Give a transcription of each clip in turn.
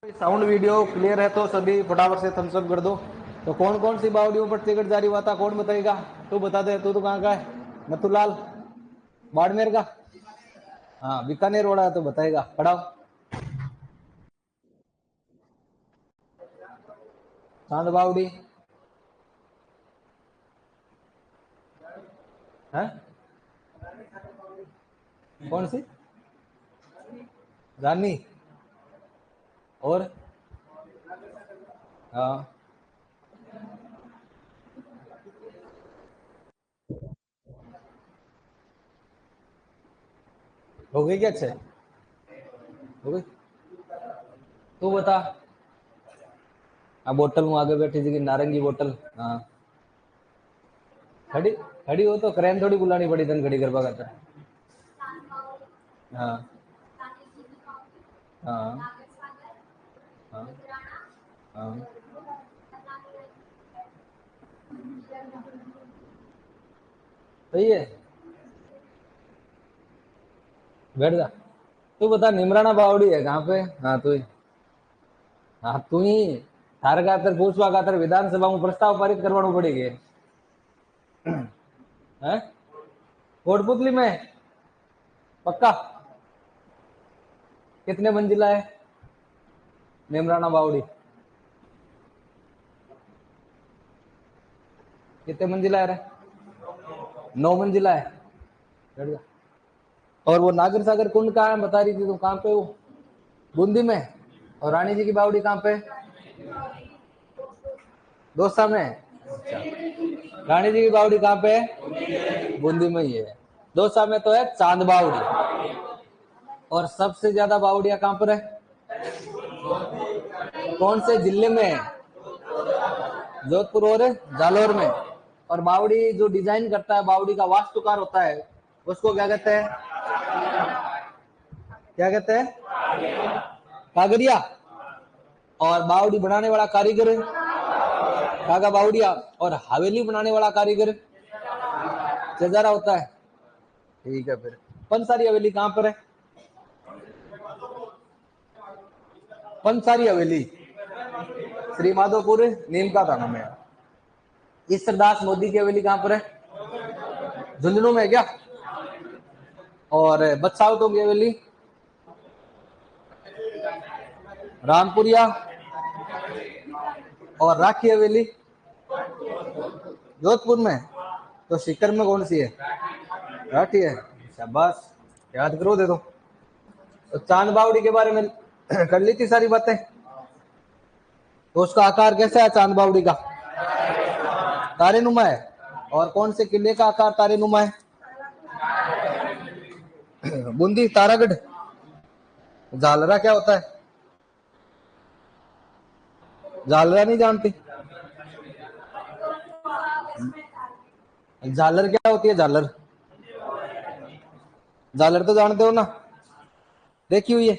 Sound video clear है तो सभी फटाफट से थम्स अप कर दो। तो कौन कौन सी बावड़ियों पर टिकट जारी हुआ था, कौन बताएगा? तू बता दे, तू तो कहाँ का है? नथुलाल बाड़मेर का? हाँ, बीकानेर वाला है तो बताएगा, पढ़ाओ। चांद बावड़ी है कौन सी? रानी और हाँ, हो गई क्या? अच्छे हो गई। तू बता। हाँ, बोतल में आगे बैठी थी नारंगी बोतल। हाँ, खड़ी खड़ी हो तो क्रेन थोड़ी बुलानी पड़ी तन खड़ी करवा कर। हाँ हाँ हाँ हाँ, सही है। बैठ जा। तू बता, निमराना बावड़ी है कहाँ पे? हाँ तू ही। हाँ तू ही। थार खातर पूछवा खातर विधानसभा में प्रस्ताव पारित करवाना पड़ेगी है? कोटपुतली में? पक्का? कितने मंजिला है निमराना बावड़ी? कितने मंजिला है रे? 9 मंजिला है। बैठ जा। और वो नागर सागर कुंड कहाँ है बता रही थी तू, कहाँ पे वो? बूंदी में? और रानी जी की बावड़ी कहाँ पे? दौसा में? अच्छा। रानी जी की बावड़ी कहाँ पे है? बूंदी में ही है। दौसा में तो है चांद बावड़ी। और सबसे ज्यादा बावड़ियां कहाँ पर है? कौन से जिले में है? जोधपुर और जालौर में। और बावड़ी जो डिजाइन करता है, बावड़ी का वास्तुकार होता है, उसको क्या कहते हैं? क्या कहते हैं? कागरिया। और बावड़ी बनाने वाला कारीगर कागा बावड़िया। और हवेली बनाने वाला कारीगर चेजारा होता है। ठीक है फिर। पंसारी हवेली कहाँ पर है? पंसारी हवेली श्री माधोपुर नीमका थाना में। ईश्वरदास मोदी की हवेली कहाँ पर है? झुंझुनू में है क्या? और बदसावतों की हवेली? रामपुरिया। और राखी हवेली जोधपुर में। तो सीकर में कौन सी है? राठी है। शाबाश, याद करो दे दो। तो चांद बावड़ी के बारे में कर ली थी सारी बातें। तो उसका आकार कैसा है चांद बावड़ी का? तारे नुमा है। और कौन से किले का आकार तारे नुमा है? बूंदी तारागढ़। झालरा क्या होता है? झालरा नहीं जानती? झालर क्या होती है? झालर, झालर तो जानते हो ना, देखी हुई है?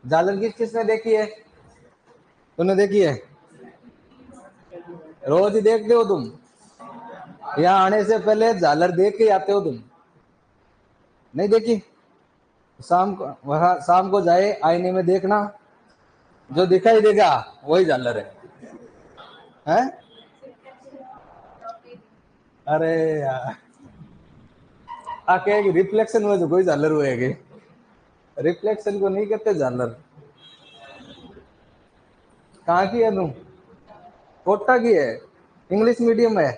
झालर किस किसने देखी है? तूने देखी है? रोज ही देखते हो तुम? यहाँ आने से पहले झालर देख के आते हो तुम? नहीं देखी? शाम को वहां, शाम को जाए आईने में देखना, जो दिखाई देगा वही झालर है? अरे यार, आके रिफ्लेक्शन में जो कोई झालर हुएगी। रिफ्लेक्शन को नहीं कहते झालर। कहाँ की है तुम? कोटा की है? इंग्लिश मीडियम है?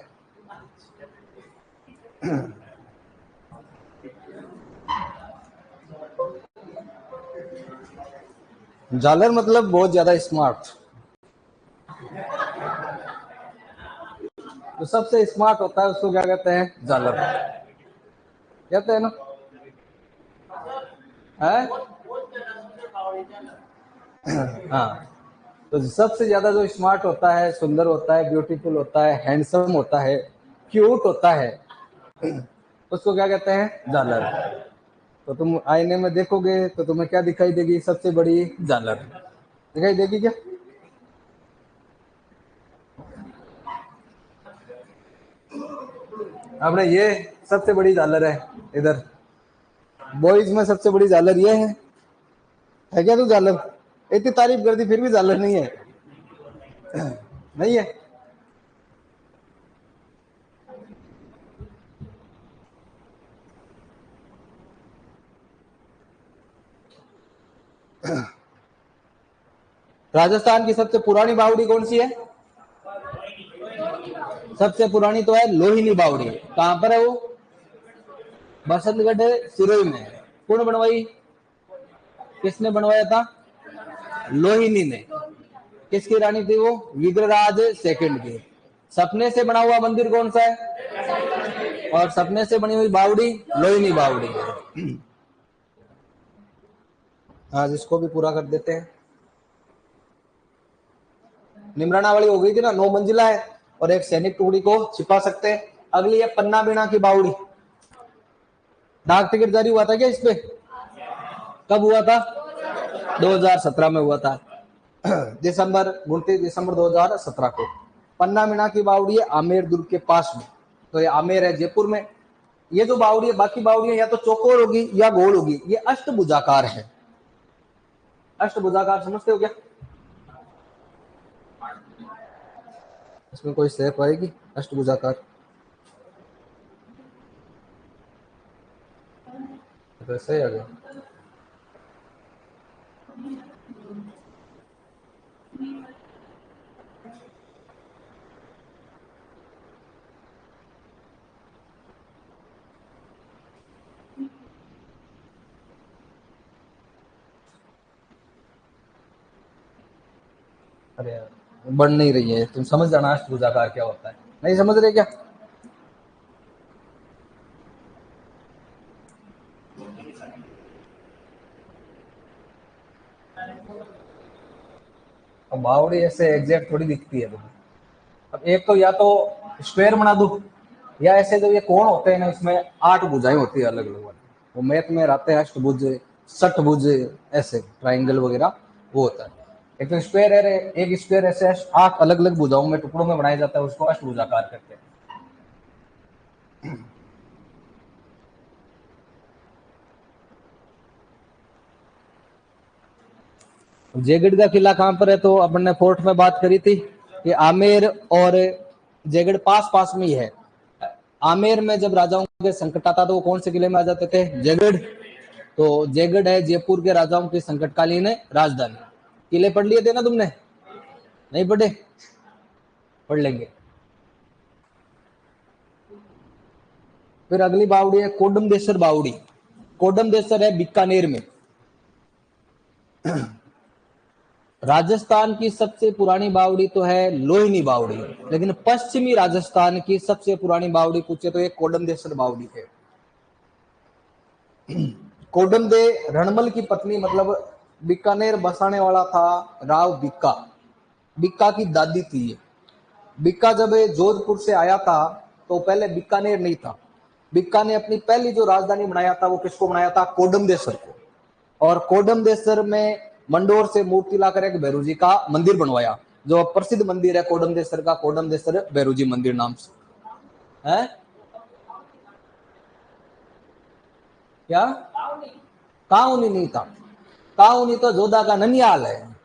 झालर मतलब बहुत ज्यादा स्मार्ट। जो सबसे स्मार्ट होता है उसको क्या कहते हैं? झालर कहते हैं ना? है? हाँ। तो सबसे ज्यादा जो स्मार्ट होता है, सुंदर होता है, ब्यूटीफुल होता है, हैंडसम होता है, क्यूट होता है, उसको क्या कहते हैं? झालर। तो तुम आईने में देखोगे तो तुम्हें क्या दिखाई देगी? सबसे बड़ी झालर दिखाई देगी क्या? अपने ये सबसे बड़ी झालर है इधर। बॉयज में सबसे बड़ी झालर ये है क्या तू जालर? इतनी तारीफ कर दी फिर भी जालर नहीं है? नहीं है। राजस्थान की सबसे पुरानी बावड़ी कौन सी है? सबसे पुरानी तो है लोहिनी बावड़ी। कहां पर है वो? बसंतगढ़ सिरोही में है। कौन बनवाई? किसने बनवाया था? लोहिनी ने। किसकी रानी थी वो? विग्रहराज सेकंड की। सपने से बना हुआ मंदिर कौन सा है? और सपने से बनी हुई बावड़ी लोहिनी बावड़ी है। आज इसको भी पूरा कर देते हैं। निमराना वाली हो गई थी ना, 9 मंजिला है और एक सैनिक टुकड़ी को छिपा सकते हैं। अगली है पन्ना बीणा की बावड़ी। डाक टिकट जारी हुआ था क्या इस पे? कब हुआ था? 2017 में हुआ था। दिसंबर 29 दिसंबर 2017 को। पन्ना मीणा की बावड़ी है आमेर दुर्ग के पास में। तो ये आमेर है जयपुर में। ये जो बावड़ी है, बाकी बावड़ियां या तो चौकोर होगी या गोल होगी, ये अष्टभुजाकार है। अष्टभुजाकार समझते हो क्या? इसमें कोई शेप आएगी अष्टभुजाकार? तो सही आ गया। अरे यार, बढ़ नहीं रही है। तुम समझ जाना अष्टभुजाकार क्या होता है। नहीं समझ रहे क्या? अब बावड़ी ऐसे एग्जैक्ट थोड़ी दिखती है तुम्हें। अब एक तो या तो स्क्वायर बना दो, या ऐसे जो ये कोण होते हैं ना, इसमें 8 भुजाएं होती है अलग अलग वाली। वो मैथ में रहते हैं अष्टभुज, षटभुज, ऐसे ट्राइंगल वगैरह वो होता है। एक तो स्क्वायर है, एक स्क्वायर ऐसे 8 अलग अलग भुजाओं में टुकड़ों में बनाया जाता है, उसको अष्टभुजाकार कहते हैं। जयगढ़ का किला कहाँ पर है? तो अपन ने फोर्ट में बात करी थी कि आमेर और जयगढ़ पास पास में ही है। आमेर में जब राजाओं के संकट आता तो वो कौन से किले में आ जाते थे? जयगढ़। तो जयगढ़ है जयपुर के राजाओं की संकटकालीन राजधानी। किले पढ़ लिए थे ना तुमने? नहीं पढ़े? पढ़ लेंगे। फिर अगली बावड़ी है कोडमदेश्वर बावड़ी। कोडमदेश्वर है बीकानेर में। राजस्थान की सबसे पुरानी बावड़ी तो है लोहिनी बावड़ी, लेकिन पश्चिमी राजस्थान की सबसे पुरानी बावड़ी पूछे तो ये कोडमदेश्वर बावड़ी है। कोडमदे रणमल की पत्नी, मतलब बीकानेर बसाने वाला था राव बिक्का। बिक्का की दादी थी ये। बिक्का जब जोधपुर से आया था तो पहले बीकानेर नहीं था। बिक्का ने अपनी पहली जो राजधानी बनाया था वो किसको बनाया था? कोडमदेश्वर को। और कोडमदेश्वर में मंडोर से मूर्ति लाकर एक भैरू जी का मंदिर बनवाया, जो प्रसिद्ध मंदिर है कोडमदेश्वर का, कोडमदेश्वर भैरू जी मंदिर नाम से है। क्या? काउनी नहीं था। काउनी तो जोधा का ननियाल है।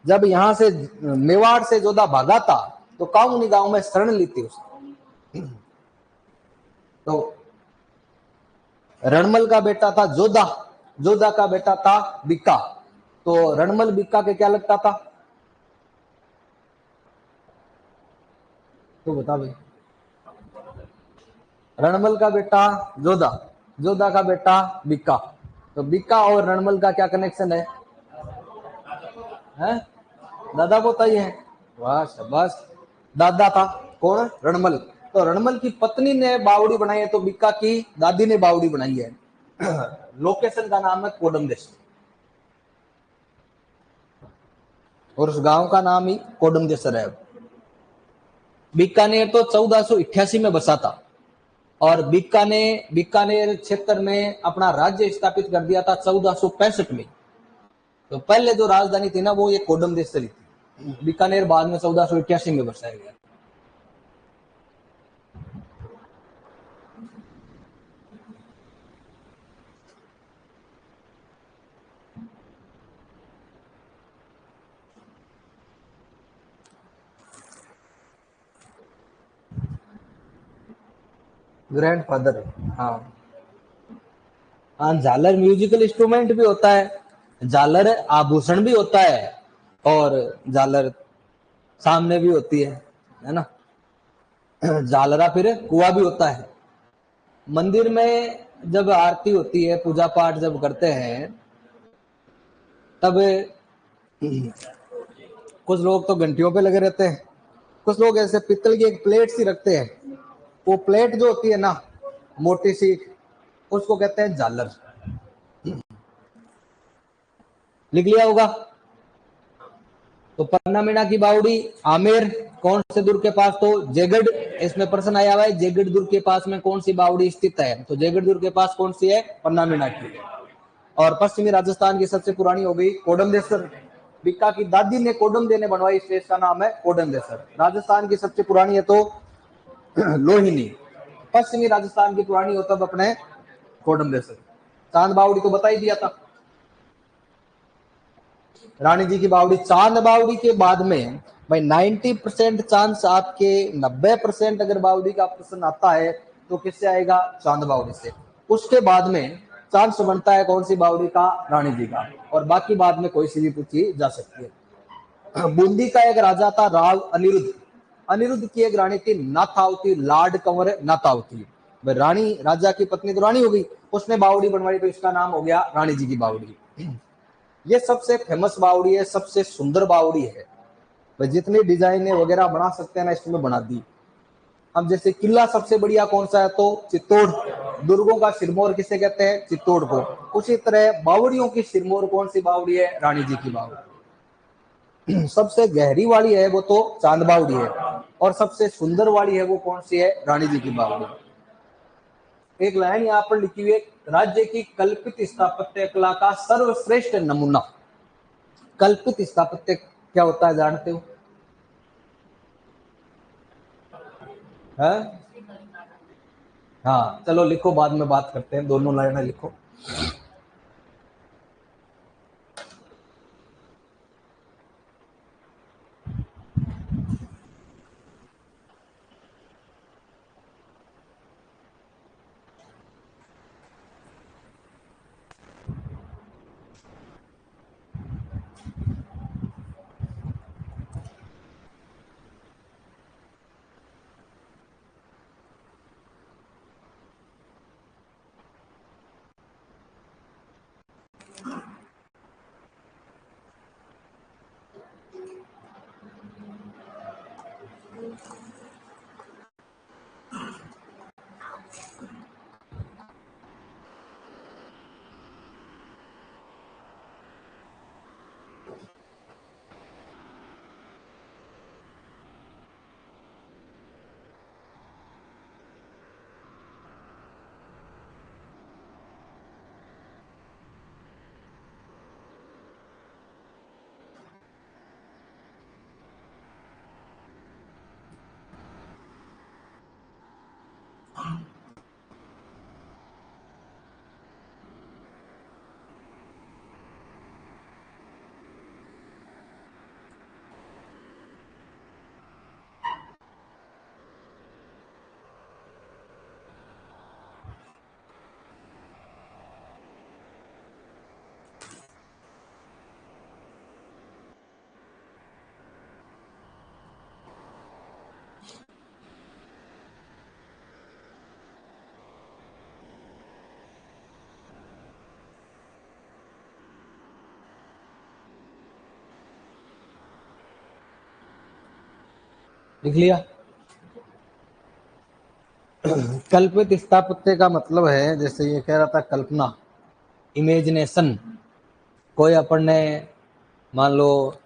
जब यहां से मेवाड़ से जोधा भागा था तो काउनी गांव में शरण ली थी उसने। तो रणमल का बेटा था जोधा, जोधा का बेटा था बिक्का। तो रणमल बिक्का के क्या लगता था? तो बता भाई। रणमल का बेटा जोधा, जोधा का बेटा बिक्का। तो बिक्का और रणमल का क्या कनेक्शन है? हैं? दादा पोता ही है। वाह शाबाश। दादा था कौन? रणमल। तो रणमल की पत्नी ने बावड़ी बनाई है, तो बिक्का की दादी ने बावड़ी बनाई है। लोकेशन का नाम है कोडमदेश, और उस गांव का नाम ही कोडमदेश्वर है। बीकानेर तो 1488 में बसा था, और बीकानेर क्षेत्र में अपना राज्य स्थापित कर दिया था 1465 में। तो पहले जो राजधानी थी ना वो ये कोडमदेश्वरी थी। बीकानेर बाद में 1488 में बसाया गया। ग्रैंडफादर। हाँ हाँ, झालर म्यूजिकल इंस्ट्रूमेंट भी होता है, झालर आभूषण भी होता है, और झालर सामने भी होती है ना। झालरा फिर कुआ भी होता है। मंदिर में जब आरती होती है, पूजा पाठ जब करते हैं, तब कुछ लोग तो घंटियों पे लगे रहते हैं, कुछ लोग ऐसे पित्तल की एक प्लेट सी रखते हैं। वो प्लेट जो होती है ना, मोटी सी, उसको कहते हैं झालर। लिख लिया होगा। तो पन्ना मीना की बावड़ी आमेर कौन से दुर्ग के पास? तो जयगढ़। इसमें प्रश्न आया हुआ है जयगढ़ दुर्ग के पास में कौन सी बावड़ी स्थित है? तो जयगढ़ दुर्ग के पास कौन सी है? पन्ना मीना की। और पश्चिमी राजस्थान की सबसे पुरानी हो गई कोडमदेसर। बीका की दादी ने कोडम देने बनवाई, इस देश का नाम है कोडमदेसर। राजस्थान की सबसे पुरानी है तो लोहिनी। पश्चिमी राजस्थान की पुरानी हो तब अपने कोडमदेसर। चांद बावड़ी तो बता ही दिया था। रानी जी की बावड़ी, चांद बावड़ी के बाद में भाई 90% चांस आपके, 90% अगर बावड़ी का प्रश्न आता है तो किससे आएगा? चांद बावड़ी से। उसके बाद में चांस बनता है कौन सी बावड़ी का? रानी जी का। और बाकी बाद में कोई सी भी पूछी जा सकती है। बूंदी का एक राजा था राव अनिरुद्ध। अनिरुद्ध की एक रानी थी नाथावती, लाड कंवर नाथावती। रानी, राजा की पत्नी तो रानी हो गई, उसने बावड़ी बनवाई तो इसका नाम हो गया रानी जी की बावड़ी। ये सबसे फेमस बावड़ी है, सबसे सुंदर बावड़ी है। भाई जितनी डिजाइने वगैरह बना सकते हैं ना, इसमें बना दी। अब जैसे किला सबसे बढ़िया कौन सा है? तो चित्तौड़। दुर्गों का सिरमौर किसे कहते हैं? चित्तौड़ को। उसी तरह बावड़ियों की सिरमौर कौन सी बावड़ी है? रानी जी की बावड़ी। सबसे गहरी वाली है वो तो चांद बावड़ी है, और सबसे सुंदर वाली है वो कौन सी है? रानी जी की बावड़ी। एक लाइन यहाँ पर लिखी हुई है, राज्य की कल्पित स्थापत्य कला का सर्वश्रेष्ठ नमूना। कल्पित स्थापत्य क्या होता है जानते हो? है? हाँ चलो लिखो, बाद में बात करते हैं, दोनों लाइनें लिखो। लिख लिया। कल्पित स्थापत्य का मतलब है, जैसे ये कह रहा था कल्पना, इमेजिनेशन। कोई अपन ने मान लो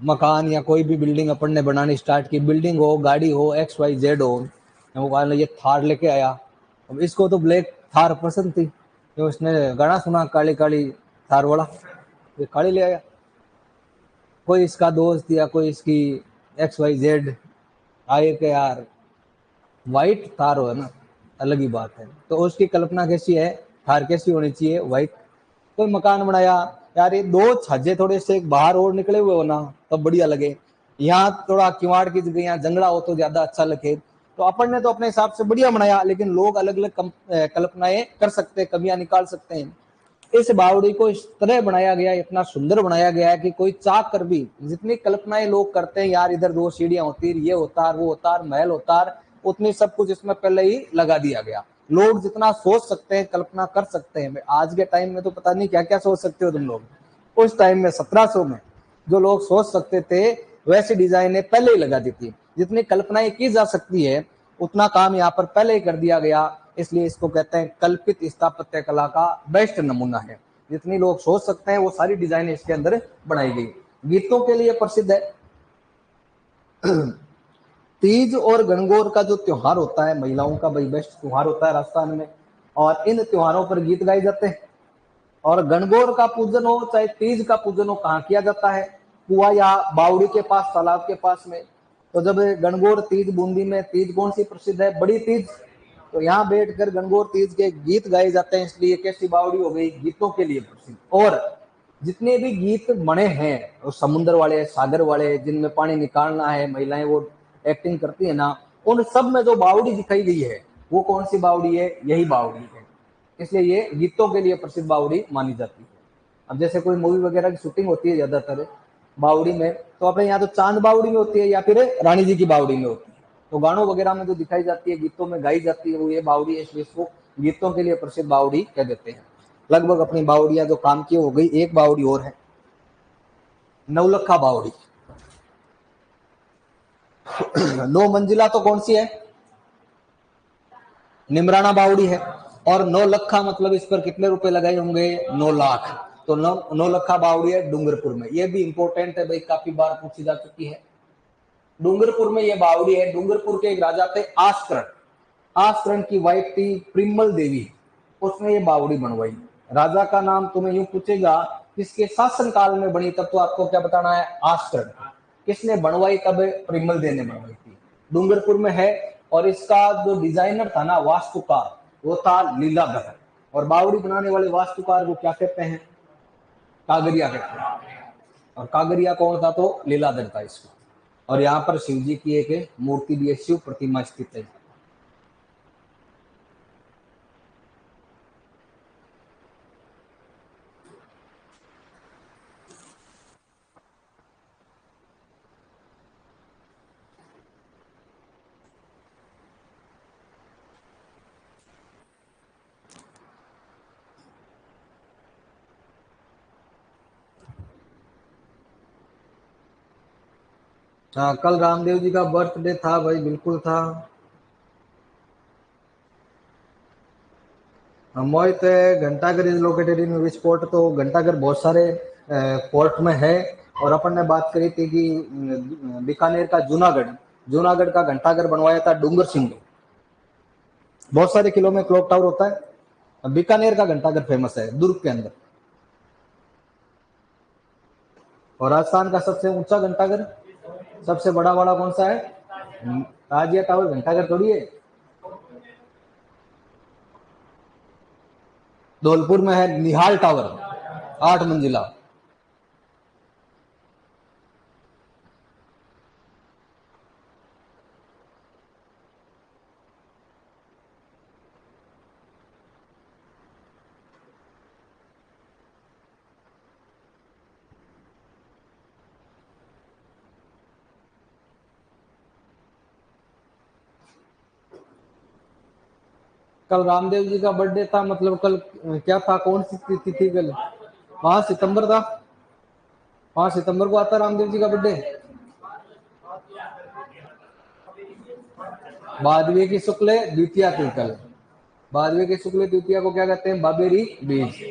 मकान या कोई भी बिल्डिंग अपन ने बनानी स्टार्ट की, बिल्डिंग हो, गाड़ी हो, एक्स वाई जेड हो, वो मान लो ये थार लेके आया। अब इसको तो ब्लैक थार पसंद थी, तो उसने गाना सुना काली काली थार वाला, ये काली ले आया। कोई इसका दोस्त या कोई इसकी एक्स वाई जेड आए के यार व्हाइट थार हो, है ना, अलग ही बात है। तो उसकी कल्पना कैसी है? थार कैसी होनी चाहिए? व्हाइट। कोई मकान बनाया, यार ये दो छज्जे थोड़े से बाहर और निकले हुए हो ना, तब बढ़िया लगे। यहाँ थोड़ा किवाड़ की जगह यहाँ जंगड़ा हो तो ज्यादा अच्छा लगे। तो अपन ने तो अपने हिसाब से बढ़िया बनाया, लेकिन लोग अलग अलग कल्पनाएं कर सकते हैं, कमियां निकाल सकते हैं। इस बावड़ी को इस तरह बनाया गया, इतना सुंदर बनाया गया है कि कोई चाह कर भी, जितनी कल्पनाएं लोग करते हैं यार इधर 2 सीढ़ियां होती, ये होता, वो होता, महल होता, उतनी सब कुछ इसमें पहले ही लगा दिया गया। लोग जितना सोच सकते हैं, कल्पना कर सकते हैं, आज के टाइम में तो पता नहीं क्या क्या सोच सकते हो तुम लोग। उस टाइम में 1700 में जो लोग सोच सकते थे वैसी डिजाइनें पहले ही लगा दी थी। जितनी कल्पनाएं की जा सकती है उतना काम यहाँ पर पहले ही कर दिया गया, इसलिए इसको कहते हैं कल्पित स्थापत्य कला का बेस्ट नमूना है। जितनी लोग सोच सकते हैं वो सारी डिजाइन इसके अंदर बनाई गई। गीतों के लिए प्रसिद्ध है। तीज और गणगौर का जो त्योहार होता है महिलाओं का भाई बेस्ट त्योहार होता है राजस्थान में, और इन त्योहारों पर गीत गाए जाते हैं। और गणगौर का पूजन हो चाहे तीज का पूजन हो, कहाँ किया जाता है? कुआ या बावड़ी के पास, तालाब के पास में। तो जब गणगौर तीज, बूंदी में तीज कौन सी प्रसिद्ध है? बड़ी तीज। तो यहाँ बैठकर गणगौर तीज के गीत गाए जाते हैं, इसलिए कैसी बावड़ी हो गई? गीतों के लिए प्रसिद्ध। और जितने भी गीत बने हैं वो समुद्र वाले, सागर वाले, जिनमें पानी निकालना है, महिलाएं वो एक्टिंग करती है ना, उन सब में जो बावड़ी दिखाई गई है वो कौन सी बावड़ी है? यही बावड़ी है, इसलिए ये गीतों के लिए प्रसिद्ध बावड़ी मानी जाती है। अब जैसे कोई मूवी वगैरह की शूटिंग होती है ज्यादातर बावड़ी में, तो अपने यहाँ तो चांद बावड़ी में होती है या फिर रानी जी की बावड़ी में होती है। तो गानों वगैरह में जो दिखाई जाती है, गीतों में गाई जाती है, वो ये बावड़ी है, इसलिए इसको गीतों के लिए प्रसिद्ध बावड़ी कह देते हैं। लगभग अपनी बावड़ियां जो काम की हो गई। एक बावड़ी और है, नवलखा बावड़ी। 9 मंजिला तो कौन सी है? निमराना बावड़ी है। और 9 लखा मतलब इस पर कितने रुपए लगाए होंगे? 9 लाख। तो 9 लखा बावड़ी है डूंगरपुर में। ये भी इंपॉर्टेंट है भाई, काफी बार पूछी जा चुकी है। डूंगरपुर में ये बावड़ी है। डूंगरपुर के एक राजा थे आस्करण। आस्करण की वाइफ थी प्रिमल देवी, उसने ये बावड़ी बनवाई। राजा का नाम तुम्हें यूं पूछेगा किसके शासन काल में बनी, तब तो आपको क्या बताना है? आस्करण। किसने बनवाई? तब प्रिमल देवी ने बनवाई थी। डूंगरपुर में है। और इसका जो डिजाइनर था ना, वास्तुकार, वो था लीलाधर। और बावड़ी बनाने वाले वास्तुकार को क्या कहते हैं? कागरिया कहते हैं। और कागरिया कौन था? तो लीलाधर था इसका। और यहाँ पर शिव जी की एक मूर्ति भी है, शिव प्रतिमा स्थित है। हाँ, कल रामदेव जी का बर्थडे था भाई, बिल्कुल था। Mohit Ghantaghar is located in which port? तो घंटाघर बहुत सारे पोर्ट में है। और अपन ने बात करी थी कि बीकानेर का जूनागढ़, जूनागढ़ का घंटाघर बनवाया था डूंगर सिंह ने। बहुत सारे किलो में क्लॉक टावर होता है। बीकानेर का घंटाघर फेमस है दुर्ग के अंदर। और राजस्थान का सबसे ऊंचा घंटाघर, सबसे बड़ा वाला कौन सा है? ताजिया टावर घंटाघर थोड़ी है। धौलपुर में है निहाल टावर, 8 मंजिला। कल रामदेव जी का बर्थडे था, मतलब कल क्या था? कौन सी तिथि थी कल? 5 सितंबर था। 5 सितंबर को आता रामदेव जी का बर्थडे। भादवे की शुक्ल द्वितीया थी कल। भादवे की शुक्ल द्वितीया को क्या कहते हैं? बाबेरी बीज।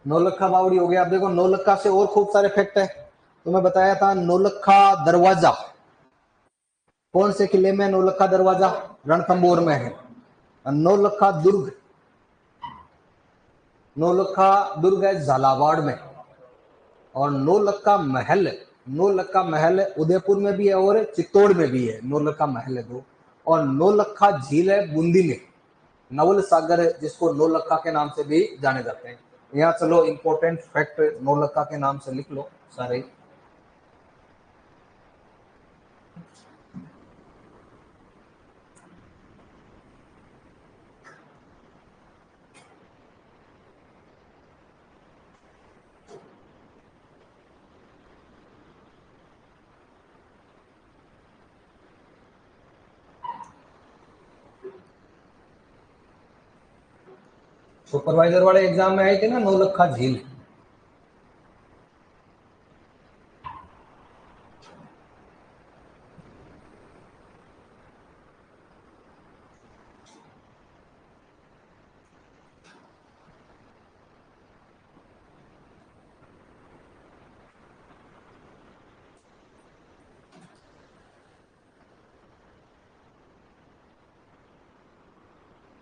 नौलखा बावड़ी हो गया। अब देखो नौलखा से और खूब सारे फैक्ट है। तो मैं बताया था नौलखा दरवाजा कौन से किले में? नौलखा दरवाजा रणथंबोर में है। नौलखा दुर्ग, नौलखा दुर्ग है झालावाड़ में। और नौलखा महल, नौलखा महल उदयपुर में भी है और चित्तौड़ में भी है। नौलखा महल है दो। और नौलखा झील है बूंदी में, नवल सागर जिसको नौलखा के नाम से भी जाने जाते हैं। यहाँ चलो इंपॉर्टेंट फैक्ट नौलखा के नाम से लिख लो सारे। सुपरवाइजर वाले एग्जाम में आई थी ना नौलखा झील।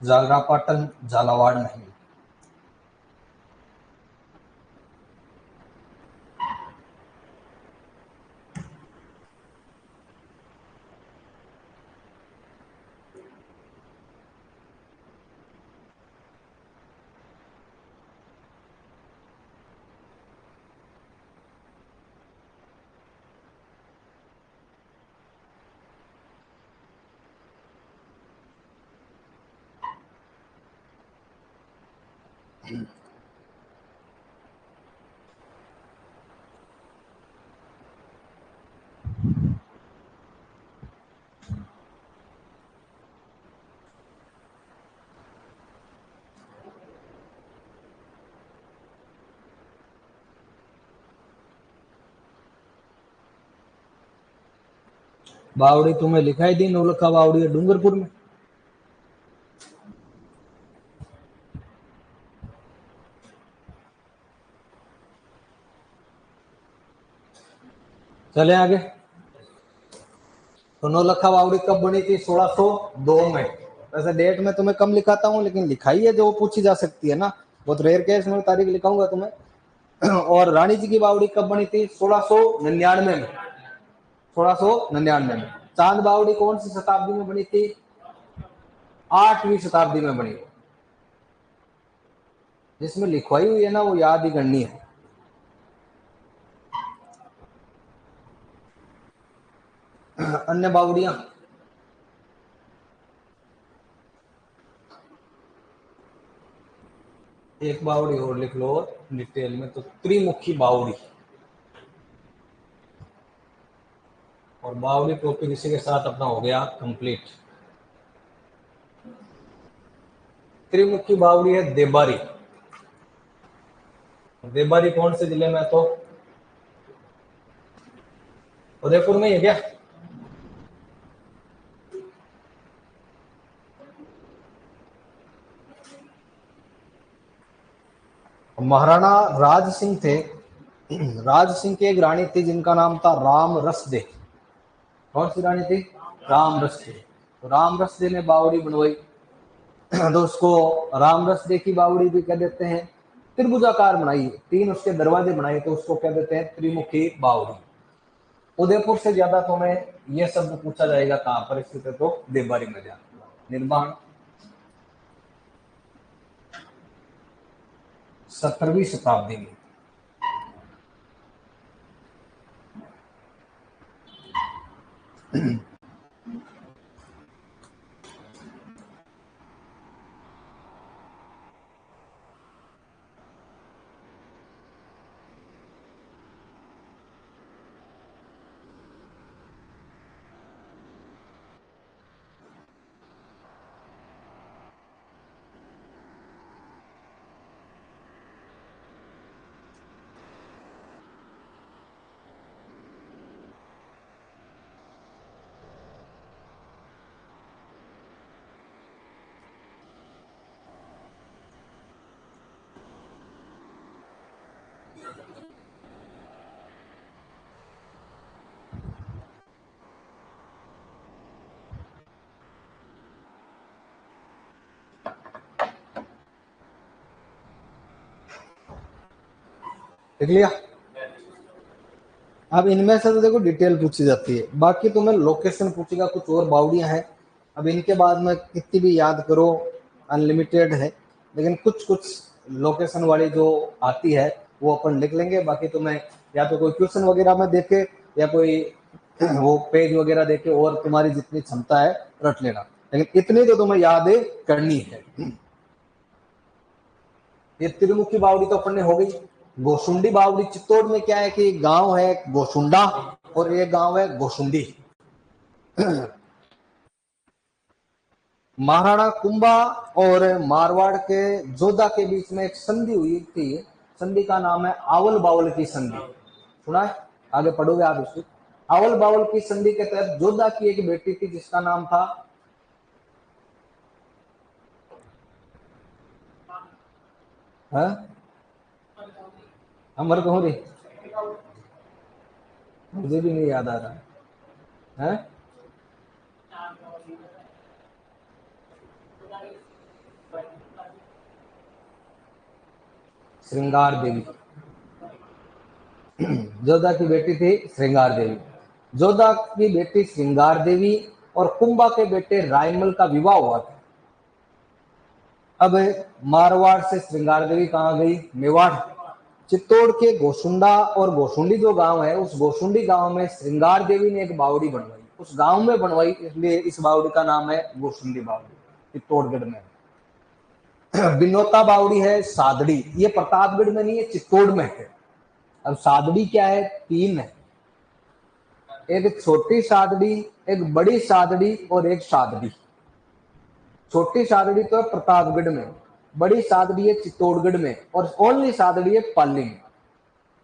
झालरापाटन झालावाड़ नहीं। बावड़ी तुम्हें लिखाई दी नौलखा बावड़ी है डूंगरपुर में। चले आगे। तो नौलखा बावड़ी कब बनी थी? 1602 में। वैसे डेट में तुम्हें कम लिखाता हूँ, लेकिन लिखाई है जो पूछी जा सकती है ना, बहुत रेयर केस में तारीख लिखाऊंगा तुम्हें। और रानी जी की बावड़ी कब बनी थी? 1699 में। 1699 में। चांद बावड़ी कौन सी शताब्दी में बनी थी? 8वीं शताब्दी में बनी। जिसमें लिखवाई हुई है ना वो याद ही करनी है। अन्य बावड़ियां एक बावड़ी और लिख लो डिटेल में, तो त्रिमुखी बावड़ी। और बावड़ी टॉपिक इसी के साथ अपना हो गया कंप्लीट। त्रिमुखी बावड़ी है देबारी। देबारी कौन से जिले में? तो उदयपुर में ही है क्या? महाराणा राज सिंह थे। राज सिंह की एक रानी थी जिनका नाम था राम रसदे। कौन सी रानी थी? राम रसदे। तो राम रसदे ने बावड़ी बनवाई। तो उसको राम रसदे की बावड़ी भी कह देते हैं। त्रिभुजाकार बनाई, 3 उसके दरवाजे बनाए, तो उसको कह देते हैं त्रिमुखी बावड़ी। उदयपुर से ज्यादा तुम्हें यह शब्द पूछा जाएगा कहां पर स्थित है? तो देवबारी में जाना। निर्माण 17वीं शताब्दी में। देख लिया। अब इनमें से तो देखो डिटेल पूछी जाती है, बाकी तुम्हें लोकेशन पूछेगा, कुछ और बावड़ियां हैं। अब इनके बाद में कितनी भी याद करो अनलिमिटेड है, लेकिन कुछ कुछ लोकेशन वाली जो आती है वो अपन लिख लेंगे। बाकी तुम्हें या तो कोई क्वेश्चन वगैरह में देखे या कोई वो पेज वगैरह देखे, और तुम्हारी जितनी क्षमता है रट लेना, लेकिन इतनी तो तुम्हें याद करनी है। ये त्रिमुखी बावड़ी तो अपन ने हो गई। गोसुंडी बावड़ी चित्तौड़ में क्या है कि गांव है गोसुंडा और ये गांव है गोसुंडी। महाराणा कुंभा और मारवाड़ के जोधा के बीच में एक संधि हुई थी। संधि का नाम है आवल बावल की संधि। सुना है? आगे पढ़ोगे आप इसको। आवल बावल की संधि के तहत जोधा की एक बेटी थी जिसका नाम था अमर गौरी। मुझे भी नहीं याद आ रहा है। श्रृंगार देवी। जोधा की बेटी थी श्रृंगार देवी। जोधा की बेटी श्रृंगार देवी और कुंभा के बेटे रायमल का विवाह हुआ था। अब मारवाड़ से श्रृंगार देवी कहाँ गई? मेवाड़। चित्तौड़ के गोसुंडा और गोसुंडी जो गांव है, उस गोसुंडी गांव में श्रृंगार देवी ने एक बावड़ी बनवाई। उस गांव में बनवाई, इसलिए इस बावड़ी का नाम है गोसुंडी बावड़ी, चित्तौड़गढ़ में। बिनोता बावड़ी है सादड़ी, ये प्रतापगढ़ में नहीं है, चित्तौड़ में है। अब सादड़ी क्या है? तीन है, एक छोटी सादड़ी, एक बड़ी सादड़ी और एक सादड़ी। छोटी सादड़ी तो है प्रतापगढ़ में, बड़ी सादड़ी है चित्तौड़गढ़ में और ओनली सादड़ी है पाली में।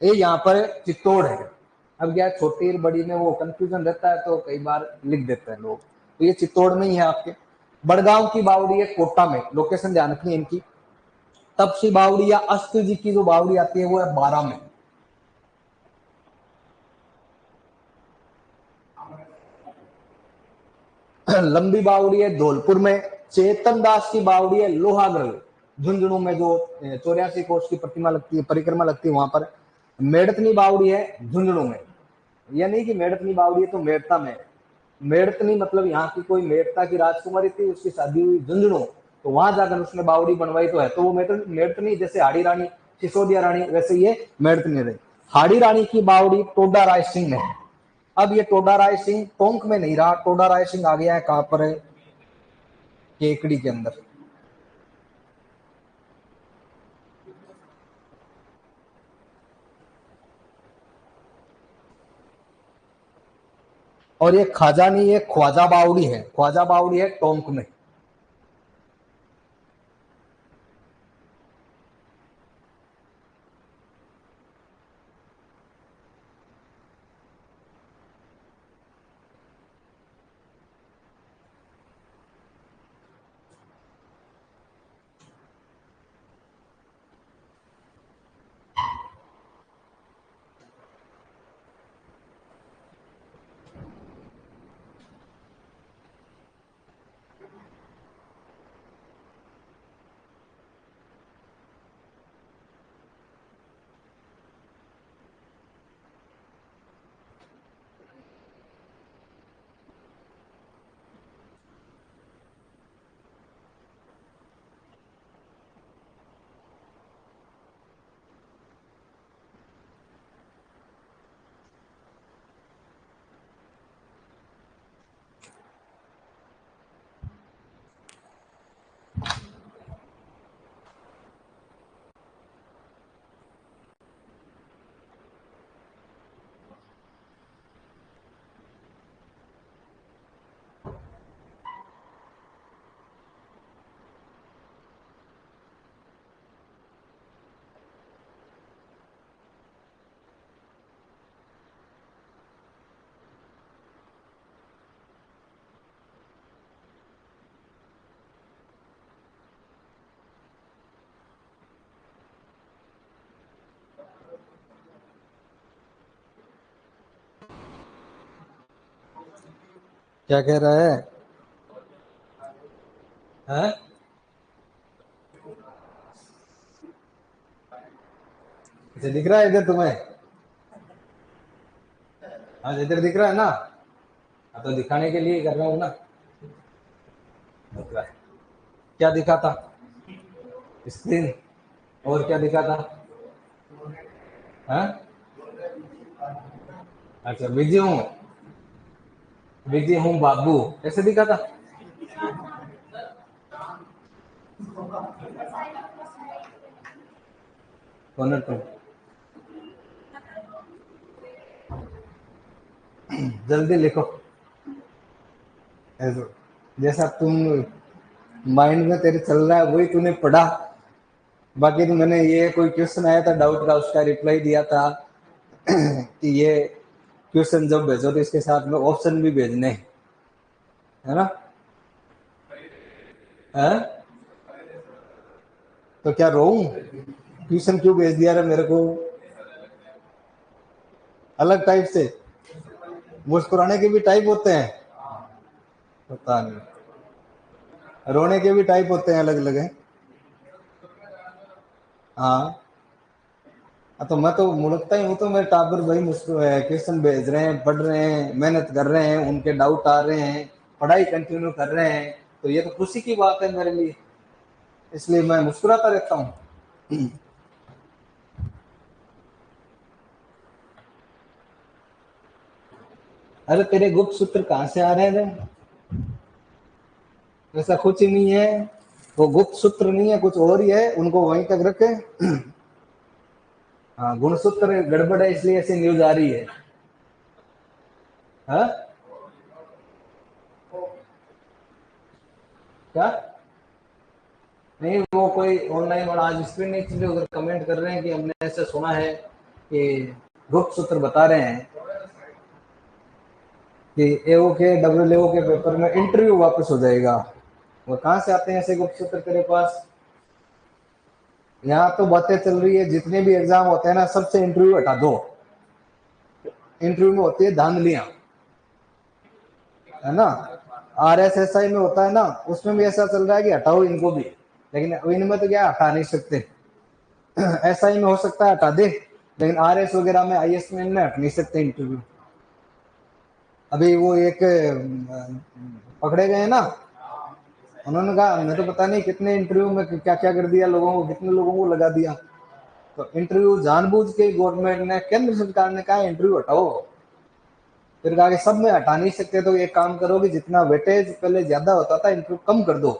ये यहाँ पर चित्तौड़ है। अब क्या छोटी और बड़ी में वो कंफ्यूजन रहता है तो कई बार लिख देते हैं लोग, तो ये चित्तौड़ में ही है आपके। बड़गांव की बावड़ी है कोटा में, लोकेशन ध्यान रखनी है इनकी। तपसी बावड़ी या अस्त जी की जो बावड़ी आती है वो है 12 में। लंबी बावड़ी है धौलपुर में। चेतन दास की बावड़ी है लोहागढ़, झुंझुनू में, जो 84 कोष की प्रतिमा लगती है, परिक्रमा लगती है वहां पर। मेड़तनी बावड़ी है झुंझुनू में। यह नहीं कि मेड़तनी बावड़ी है तो मेड़ता में। मेड़तनी मतलब यहाँ की कोई मेड़ता की राजकुमारी थी, उसकी शादी हुई झुंझुनू, तो वहां जाकर उसने बावड़ी बनवाई तो है, तो वो मेड़तनी। जैसे हाड़ी रानी, सिसोदिया रानी, वैसे ये मेड़तनी रही। हाड़ी रानी की बावड़ी टोडा राय सिंह है। अब ये टोडा राय सिंह टोंक में नहीं रहा, टोडा राय सिंह आ गया है कहां पर है? केकड़ी के अंदर। और ये खाजा नहीं, ये ख्वाजा बावड़ी है। ख्वाजा बावड़ी है टोंक में। क्या कह रहा है? हैं? इसे दिख रहा है इधर तुम्हें? हाँ इधर दिख रहा है ना? हाँ तो दिखाने के लिए कर रहा हूँ ना। दिख रहा है। क्या दिखा था? स्क्रीन। और क्या दिखा था? हाँ? अच्छा, बिजी हूँ, बिजी हूँ बाबू, ऐसे दिखा था। कौन तुम? जल्दी लिखो ऐसे, जैसा तुम माइंड में तेरे चल रहा है वही तूने पढ़ा। बाकी तो मैंने ये कोई क्वेश्चन आया था डाउट का, उसका रिप्लाई दिया था कि ये क्वेश्चन जब भेजो तो इसके साथ में ऑप्शन भी भेजने, है ना? है? तो क्या रोऊं? ट्यूशन क्यों भेज दिया रे मेरे को अलग टाइप से? मुस्कुराने के भी टाइप होते हैं? पता नहीं। रोने के भी टाइप होते हैं अलग अलग हैं। हाँ। तो मैं तो मुड़कता ही हूँ, तो मेरे टाबर भाई क्वेश्चन भेज रहे हैं, पढ़ रहे हैं, मेहनत कर रहे हैं, उनके डाउट आ रहे हैं, पढ़ाई कंटिन्यू कर रहे हैं, तो ये तो खुशी की बात है मेरे लिए, इसलिए मैं मुस्कुराता रहता हूँ। अरे तेरे गुप्त सूत्र कहाँ से आ रहे हैं? ऐसा कुछ ही नहीं है, वो गुप्त सूत्र नहीं है, कुछ और ही है, उनको वहीं तक रखे। हाँ, गुणसूत्र गड़बड़ है इसलिए ऐसी न्यूज आ रही है। हाँ? क्या? नहीं, वो कोई ऑनलाइन वाला आज स्क्रीन नहीं चल रही, उधर कमेंट कर रहे हैं कि हमने ऐसा सुना है कि गुप्त सूत्र बता रहे हैं कि एओ के डब्ल्यूएलओ के पेपर में इंटरव्यू वापस हो जाएगा। वो कहाँ से आते हैं ऐसे गुप्त सूत्र तेरे पास? यहाँ तो बातें चल रही है, जितने भी एग्जाम होते हैं ना, सबसे इंटरव्यू हटा दो। इंटरव्यू में होती है धांधलियां, है ना? आरएसएसआई में होता है ना, उसमें भी ऐसा चल रहा है कि हटाओ इनको भी, लेकिन इनमें तो क्या हटा नहीं सकते। एसआई में हो सकता है हटा दे, लेकिन आरएस वगैरह में, आईएएस में इनमें हट नहीं सकते इंटरव्यू। अभी वो एक पकड़े गए ना, उन्होंने कहा हमने तो पता नहीं कितने इंटरव्यू में क्या क्या कर दिया लोगों को, कितने लोगों को लगा दिया। तो इंटरव्यू जानबूझ के गवर्नमेंट ने, केंद्र सरकार ने कहा इंटरव्यू हटाओ, फिर कहा कि सब में हटा नहीं सकते, तो एक काम करो कि जितना वेटेज पहले ज्यादा होता था इंटरव्यू कम कर दो,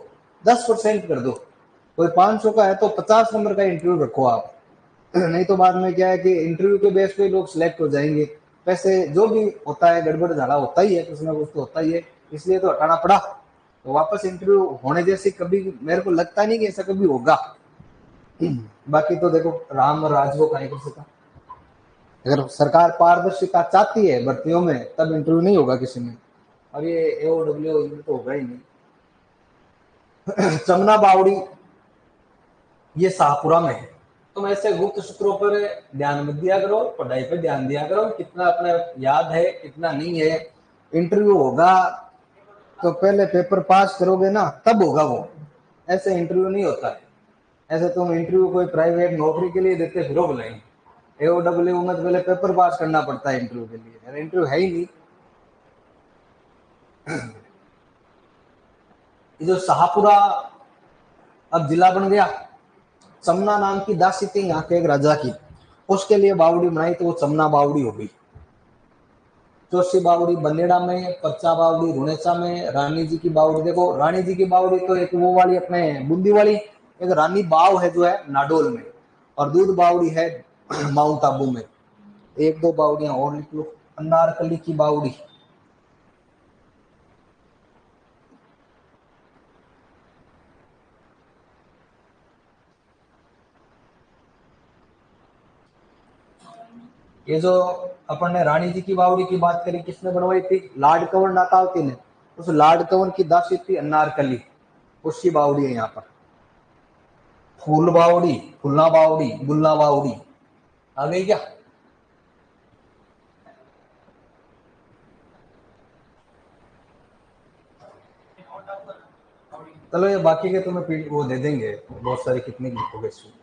10% कर दो। कोई 500 का है तो 50 नंबर का इंटरव्यू रखो आप। नहीं तो बाद में क्या है कि इंटरव्यू के बेस पे लोग सिलेक्ट हो जाएंगे। वैसे जो भी होता है गड़बड़ झाड़ा होता ही है, कुछ ना कुछ तो होता ही है, इसलिए तो हटाना पड़ा। तो वापस इंटरव्यू होने जैसी कभी मेरे को लगता नहीं कि ऐसा कभी होगा। बाकी तो देखो, राम और राज को कहीं कर सका। अगर सरकार पारदर्शिता चाहती है भर्तियों में, तब इंटरव्यू नहीं होगा किसी में। अब ये एओडब्ल्यू तो होगा ही नहीं। चमना बावड़ी ये शाहपुरा में है। तुम ऐसे गुप्त सूत्रों पर ध्यान मत दिया करो, पढ़ाई पे ध्यान दिया करो, कितना अपना याद है कितना नहीं है। इंटरव्यू होगा तो पहले पेपर पास करोगे ना, तब होगा वो, ऐसे इंटरव्यू नहीं होता है। ऐसे तुम इंटरव्यू कोई प्राइवेट नौकरी के लिए देते फिर बुलाएं, एओडब्ल्यू में तो पहले पेपर पास करना पड़ता है इंटरव्यू के लिए, इंटरव्यू है ही नहीं। ये जो शाहपुरा अब जिला बन गया, चमना नाम की दासी थी यहाँ के एक राजा की, उसके लिए बावड़ी बनाई तो वो चमना बावड़ी हो गई। चौसी बावड़ी बंदेड़ा में, पर्चा बावड़ी रुणेचा में, रानी जी की बावड़ी, देखो रानी जी की बावड़ी तो एक वो वाली अपने बूंदी वाली, एक रानी बाव है जो है नाडोल में, और दूध बावड़ी है माउंट आबू में। एक दो बावड़ियां और लिख लो, अनारकली की बावड़ी। ये जो अपन ने रानी जी की बावड़ी की बात करी, किसने बनवाई थी? लार्ड कंवर नातावती ने। उस लार्ड कंवर की दासी थी अनारकली, उसकी बावड़ी है यहाँ पर। फूल बावड़ी, फुल्ला बावड़ी, गुल्ला बावड़ी, आ गई क्या? चलो ये बाकी के तुम्हें वो दे देंगे बहुत सारी, कितनी लिखोगे इसमें।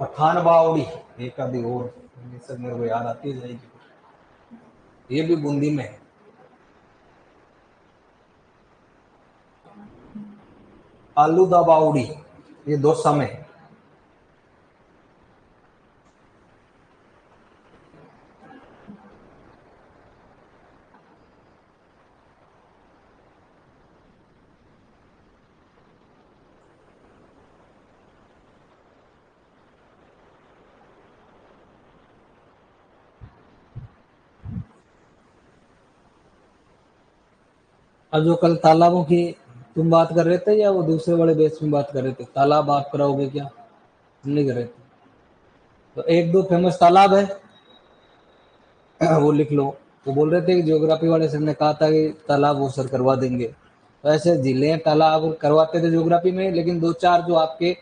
पठान बावड़ी, एक आधी और, ये सब मेरे को याद आती जाएगी। ये भी बूंदी में है। आलूदा बावड़ी, ये दौसा में है। अब जो कल तालाबों की तुम बात कर रहे थे या वो दूसरे वाले देश में बात कर रहे थे, तालाब आप कराओगे क्या? हम नहीं कर रहे थे। तो एक दो फेमस तालाब है वो लिख लो। वो बोल रहे थे कि ज्योग्राफी वाले सर ने कहा था कि तालाब वो सर करवा देंगे। तो ऐसे झीलें तालाब करवाते थे ज्योग्राफी में, लेकिन दो चार जो आपके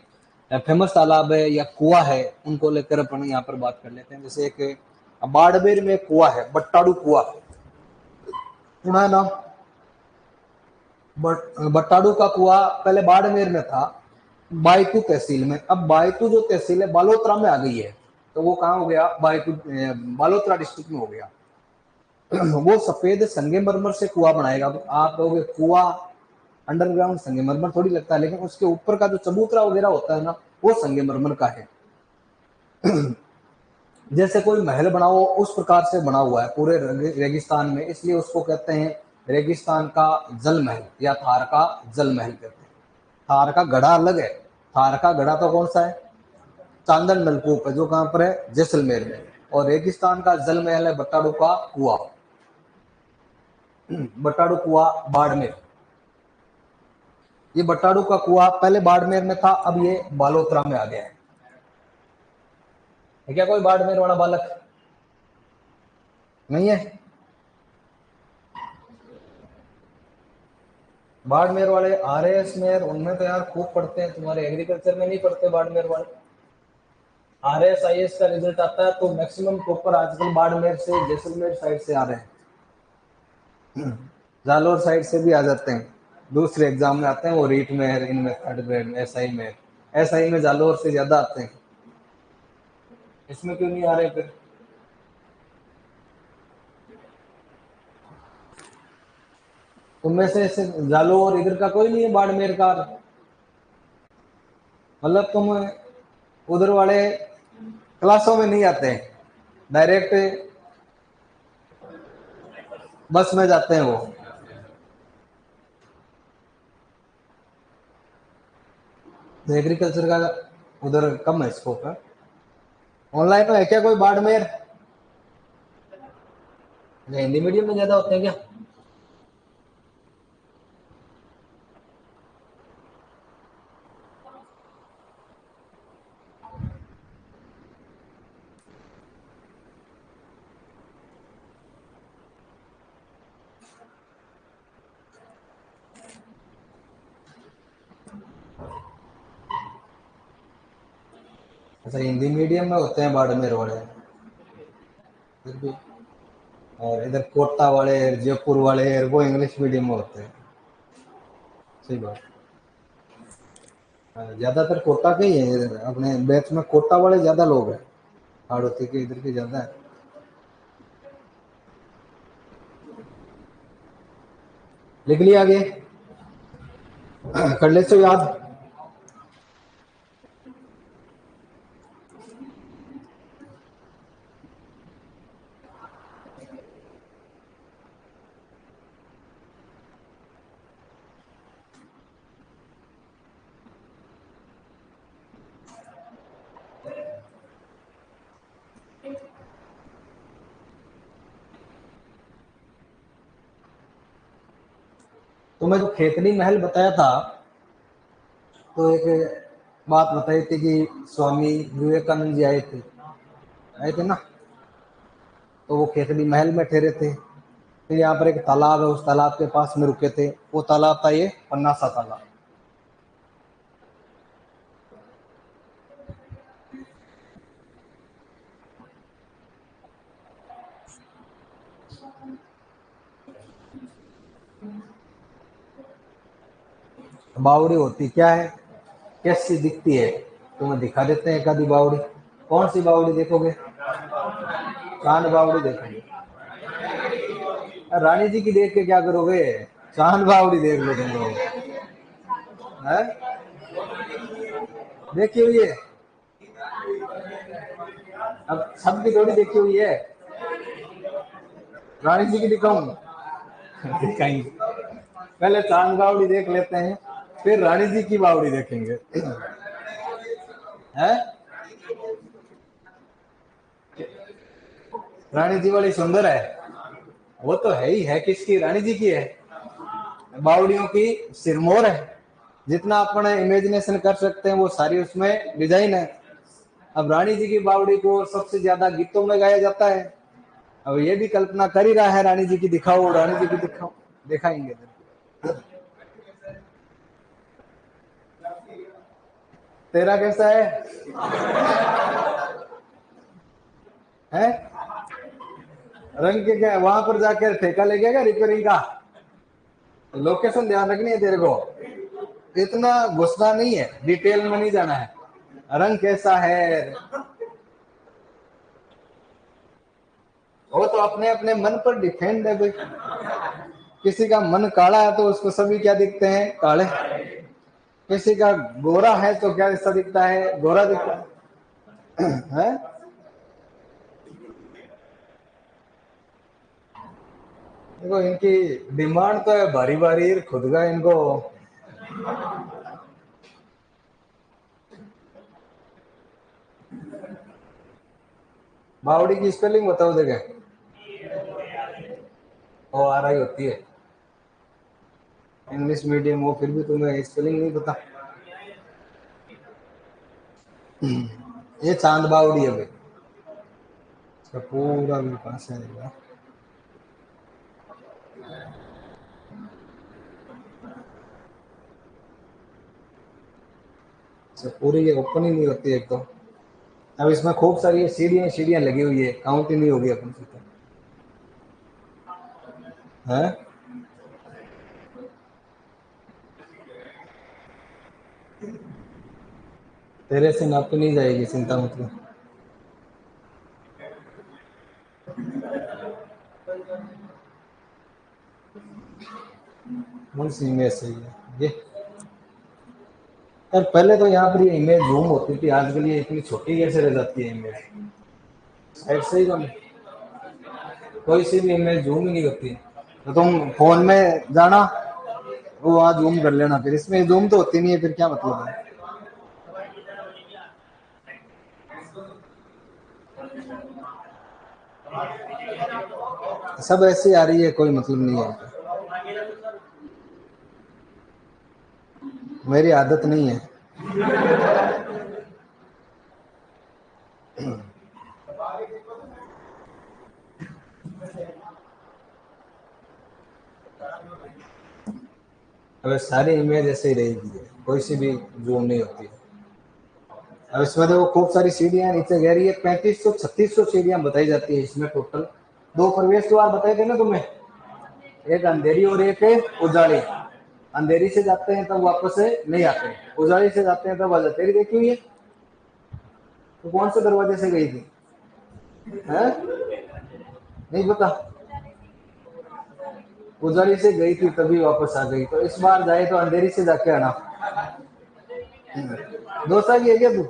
फेमस तालाब है या कुआ है उनको लेकर अपन यहाँ पर बात कर लेते हैं। जैसे एक बाड़मेर में कुआ है, बट्टाड़ू कुआ, सुना है नाम? बट्टाड़ू का कुआ पहले बाड़मेर में था, बायतू तहसील में। अब बायतू जो तहसील है बालोतरा में आ गई है, तो वो कहाँ हो गया? बायतू बालोतरा डिस्ट्रिक्ट में हो गया। वो सफेद संगमरमर से कुआ बनाएगा। तो आप कहोगे कुआ अंडरग्राउंड संगमरमर थोड़ी लगता है, लेकिन उसके ऊपर का जो चबूतरा वगैरह होता है ना, वो संगमरमर का है। जैसे कोई महल बनाओ उस प्रकार से बना हुआ है पूरे रेगिस्तान में, इसलिए उसको कहते हैं रेगिस्तान का जल महल या थार का जल महल कहते हैं। थार का गढ़ा अलग है। थार का गढ़ा तो कौन सा है? चांदन नलकूप है, जो कहां पर है? जैसलमेर में। और रेगिस्तान का जल महल है बट्टाड़ू का कुआ। बट्टाड़ू कुआ बाड़मेर। ये बट्टाड़ू का कुआ पहले बाड़मेर में था, अब ये बालोतरा में आ गया है क्या कोई बाड़मेर वाला बालक? नहीं है? बाड़मेर वाले आरएएस मेयर उनमें तो यार खूब पढ़ते हैं, तुम्हारे एग्रीकल्चर में नहीं पढ़ते बाड़मेर वाले? आरएएस आईएएस का रिजल्ट आता है तो मैक्सिमम टॉपर आजकल बाड़मेर से जैसलमेर साइड से आ रहे हैं। जालोर साइड से भी आ जाते हैं, दूसरे एग्जाम में आते हैं वो, रीट में, इनमें, थर्ड ग्रेड में, एसआई में जालोर से ज्यादा आते हैं। इसमें क्यों नहीं आ रहे फिर? उनमें से जालोर इधर का कोई नहीं है बाड़मेर का? मतलब तुम उधर वाले क्लासों में नहीं आते हैं, डायरेक्ट बस में जाते हैं वो। एग्रीकल्चर का उधर कम है स्कोप है। ऑनलाइन में है क्या कोई बाड़मेर? हिंदी मीडियम में ज्यादा होते हैं क्या? अच्छा, हिंदी मीडियम में होते हैं बाड़मेर वाले फिर भी। और इधर कोटा वाले, जयपुर वाले, वो इंग्लिश मीडियम में होते हैं। सही बात। ज्यादातर कोटा के ही है इधर, अपने बैच में कोटा वाले ज्यादा लोग हैं, हाड़ौती के इधर के ज्यादा है। लिख लिया आगे? कर लेते हो याद? तो मैं जो खेतड़ी महल बताया था, तो एक बात बताई थी कि स्वामी विवेकानंद जी आए थे ना, तो वो खेतड़ी महल में ठहरे थे। फिर यहाँ पर एक तालाब है, उस तालाब के पास में रुके थे। वो तालाब था ये पन्नासा तालाब। बावड़ी होती क्या है, कैसी दिखती है? तुम्हें दिखा देते हैं एक आधी बावड़ी। कौन सी बावड़ी देखोगे? चांद बावड़ी देखोगे? रानी जी की देख के क्या करोगे? चांद बावड़ी देख लो तुम लोग। है? देखी हुई है? अब सबकी थोड़ी देखी हुई है। रानी जी की दिखाऊं? दिखाएंगे। पहले चांद बावड़ी देख लेते हैं, फिर रानी जी की बावड़ी देखेंगे। है? रानी जी वाली सुंदर है? वो तो है ही है, किसकी? रानी जी की है। बावड़ियों की सिरमौर है। जितना अपन इमेजिनेशन कर सकते हैं वो सारी उसमें डिजाइन है। अब रानी जी की बावड़ी को सबसे ज्यादा गीतों में गाया जाता है। अब ये भी कल्पना कर ही रहा है, रानी जी की दिखाओ, रानी जी की दिखाओ, दिखाएंगे। तेरा कैसा है रंग के क्या वहां पर जाकर ठेका ले गया रिपेयरिंग का? लोकेशन ध्यान रखनी है तेरे को, इतना घुसना नहीं है, डिटेल में नहीं जाना है। रंग कैसा है वो तो अपने अपने मन पर डिपेंड है भाई। किसी का मन काला है तो उसको सभी क्या दिखते हैं? काले। किसी का गोरा है तो क्या ऐसा दिखता है? गोरा दिखता है। देखो इनकी डिमांड तो है भारी भारी, खुद का इनको बावड़ी की स्पेलिंग बताओ देखे। ओ आ रही होती है इंग्लिश मीडियम हो फिर भी तुम्हें स्पेलिंग नहीं पता। ये चांद बावड़ी है भाई, इसका पूरा मेरे पास है। पूरी ये ओपन ही नहीं होती एक तो। अब इसमें खूब सारी सीढ़ियां सीढ़ियां लगी हुई है, काउंट ही नहीं होगी अपन से तो। है तेरे से नापी नहीं जाएगी, चिंता मत कर। कौन सी इमेज सही है ये? यार पहले तो यहाँ पर ये इमेज जूम होती थी, आजकल ये इतनी छोटी कैसे रह जाती है इमेज? साइड से ही कम, कोई सी भी इमेज जूम ही नहीं होती है। तो तुम फोन में जाना, वो वहाँ जूम कर लेना, फिर इसमें जूम तो होती नहीं है, फिर क्या मतलब है? सब ऐसी आ रही है, कोई मतलब नहीं है। मेरी आदत नहीं है। अब सारी इमेज ऐसे ही रहेगी, कोई सी भी जूम नहीं होती है। अब इसमें देखो खूब सारी सीढ़ियां नीचे गह रही है, 3500 3600 सीढ़ियां बताई जाती है इसमें टोटल। दो प्रवेश द्वार बताए थे ना तुम्हें, एक अंधेरी और एक उजाड़ी। अंधेरी से जाते हैं तब वापस से नहीं आते, उजाड़ी से जाते हैं तब आ जाते हैं। देखी हुई है तो कौन से दरवाजे से गई थी? है नहीं पता? उजाड़ी से गई थी तभी वापस आ गई, तो इस बार जाए तो अंधेरी से जाके आना। दोसा की है क्या तू?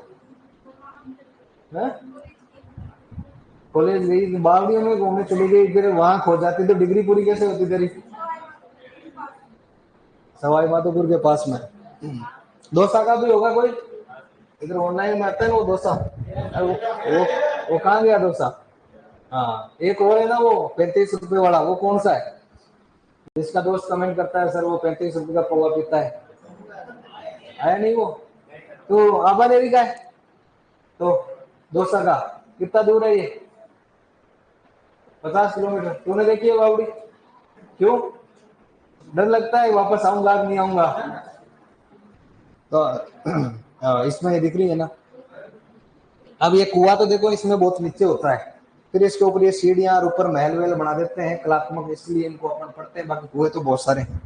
कॉलेज गई बावड़ियों में घूमने चली गई, फिर वहां खो जाती तो डिग्री पूरी कैसे होती तेरी? सवाई माधोपुर के पास में दोसा का भी होगा कोई, इधर ऑनलाइन में आता है ना वो डोसा। वो कहाँ गया डोसा? हाँ एक और है ना वो 35 रुपए वाला, वो कौन सा है? जिसका दोस्त कमेंट करता है सर वो 35 रुपए का पौवा पीता है नहीं वो? तो आबा देवी का है तो डोसा का कितना दूर है ये? 50 किलोमीटर। तूने देखी है बावड़ी? क्यों डर लगता है वापस आऊंगा नहीं आऊंगा? तो इसमें दिख रही है ना। अब ये कुआं तो देखो इसमें बहुत नीचे होता है, फिर इसके ऊपर ये सीढ़ियां और ऊपर महल वहल बना देते हैं कलात्मक, इसलिए इनको अपन पढ़ते हैं। बाकी कुएं तो बहुत सारे हैं।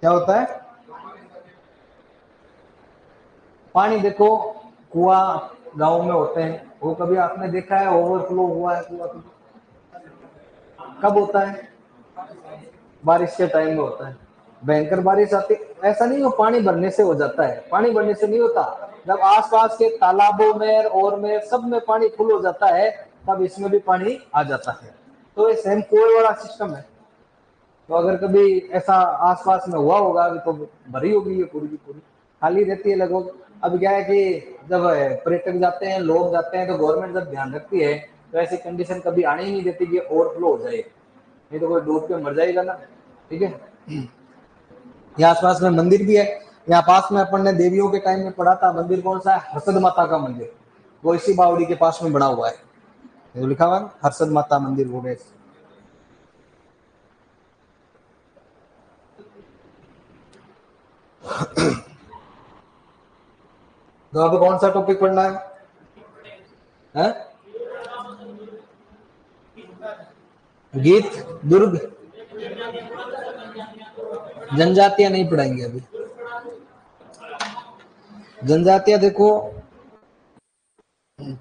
क्या होता है? पानी देखो, कुआं गांव में होते हैं, वो कभी आपने देखा है ओवरफ्लो हुआ है कुआं? कब होता है? बारिश के टाइम में होता है। भयंकर बारिश आती, ऐसा नहीं वो पानी भरने से हो जाता है, पानी भरने से नहीं होता। जब आसपास के तालाबों में और में सब में पानी फुल हो जाता है तब इसमें भी पानी आ जाता है। तो ये सेम कुएं वाला सिस्टम है। तो अगर कभी ऐसा आसपास में हुआ होगा तो भरी होगी ये पूरी की पूरी, खाली रहती है लगभग अब क्या है कि जब पर्यटक जाते हैं, लोग जाते हैं, तो गवर्नमेंट जब ध्यान रखती है तो ऐसी कंडीशन कभी आने ही नहीं देती कि ओवरफ्लो हो जाए, नहीं तो कोई डूब के मर जाएगा ना। ठीक है, यहाँ आसपास में मंदिर भी है। यहाँ पास में अपन ने देवियों के टाइम में पढ़ा था, मंदिर कौन सा है? हर्षद माता का मंदिर, वो इसी बावड़ी के पास में बना हुआ है, जो लिखा हुआ है ना, हर्षद माता मंदिर भुवनेश। तो अब कौन सा टॉपिक पढ़ना है? गीत, दुर्ग, जनजातियां नहीं पढ़ाएंगे अभी। जनजातियां देखो,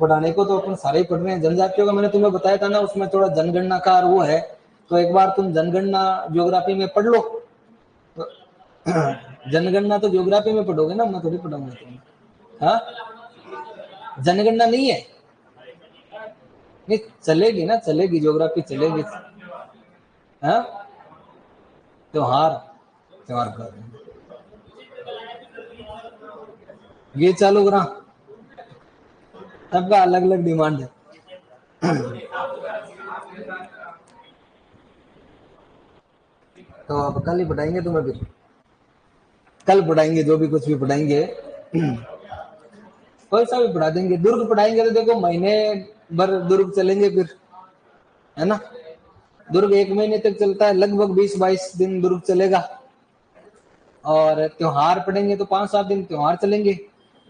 पढ़ाने को तो अपन सारे ही पढ़ रहे हैं। जनजातियों का मैंने तुम्हें बताया था ना, उसमें थोड़ा जनगणना का वो है, तो एक बार तुम जनगणना ज्योग्राफी में पढ़ लो। तो जनगणना तो ज्योग्राफी में पढ़ोगे ना, मैं थोड़ी पढ़ाऊंगा तुम्हें। हाँ, जनगणना नहीं है? नहीं चलेगी ना, चलेगी, ज्योग्राफी चलेगी। हाँ, त्योहार, त्योहार का ये चालू करा, सबका अलग अलग डिमांड है। तो अब कल ही पढ़ाएंगे तुम्हें, फिर कल पढ़ाएंगे, जो भी कुछ भी पढ़ाएंगे कोई सा भी पढ़ा देंगे। दुर्ग पढ़ाएंगे तो देखो महीने भर दुर्ग चलेंगे फिर, है ना। दुर्ग 1 महीने तक चलता है, लगभग 20-22 दिन दुर्ग चलेगा। और त्योहार पढ़ेंगे तो 5-7 दिन त्योहार चलेंगे।